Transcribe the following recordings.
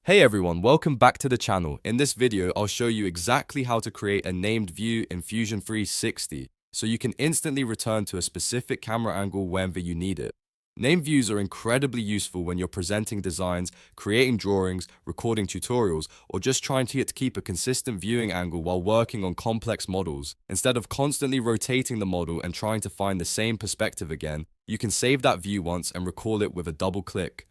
Hey everyone, welcome back to the channel. In this video, I'll show you exactly how to create a named view in Fusion 360 so you can instantly return to a specific camera angle whenever you need it. Named views are incredibly useful when you're presenting designs, creating drawings, recording tutorials, or just trying to keep a consistent viewing angle while working on complex models. Instead of constantly rotating the model and trying to find the same perspective again, you can save that view once and recall it with a double click.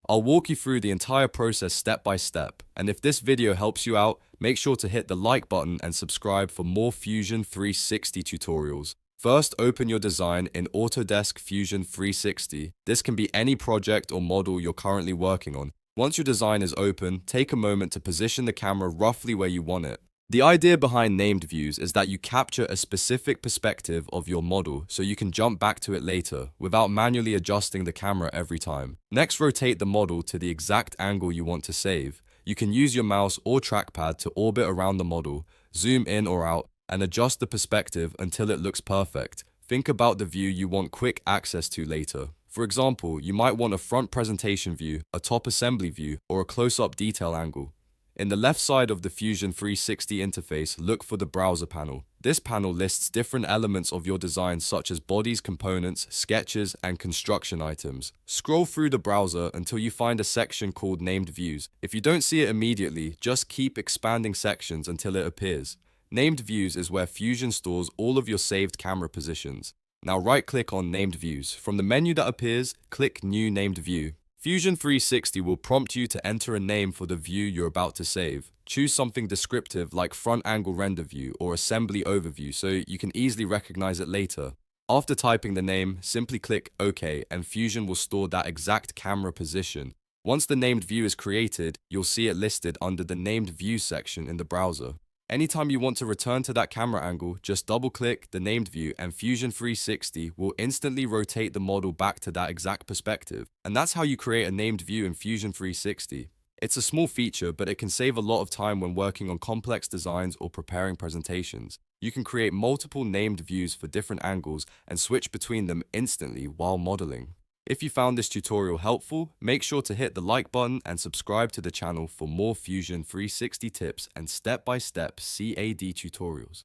I'll walk you through the entire process step by step, and if this video helps you out, make sure to hit the like button and subscribe for more Fusion 360 tutorials. First, open your design in Autodesk Fusion 360. This can be any project or model you're currently working on. Once your design is open, take a moment to position the camera roughly where you want it. The idea behind named views is that you capture a specific perspective of your model so you can jump back to it later without manually adjusting the camera every time. Next, rotate the model to the exact angle you want to save. You can use your mouse or trackpad to orbit around the model, zoom in or out, and adjust the perspective until it looks perfect. Think about the view you want quick access to later. For example, you might want a front presentation view, a top assembly view, or a close-up detail angle. In the left side of the Fusion 360 interface, look for the Browser panel. This panel lists different elements of your design such as bodies, components, sketches, and construction items. Scroll through the browser until you find a section called Named Views. If you don't see it immediately, just keep expanding sections until it appears. Named Views is where Fusion stores all of your saved camera positions. Now right-click on Named Views. From the menu that appears, click New Named View. Fusion 360 will prompt you to enter a name for the view you're about to save. Choose something descriptive like front angle render view or assembly overview so you can easily recognize it later. After typing the name, simply click OK and Fusion will store that exact camera position. Once the named view is created, you'll see it listed under the Named View section in the browser. Anytime you want to return to that camera angle, just double-click the named view and Fusion 360 will instantly rotate the model back to that exact perspective. And that's how you create a named view in Fusion 360. It's a small feature, but it can save a lot of time when working on complex designs or preparing presentations. You can create multiple named views for different angles and switch between them instantly while modeling. If you found this tutorial helpful, make sure to hit the like button and subscribe to the channel for more Fusion 360 tips and step-by-step CAD tutorials.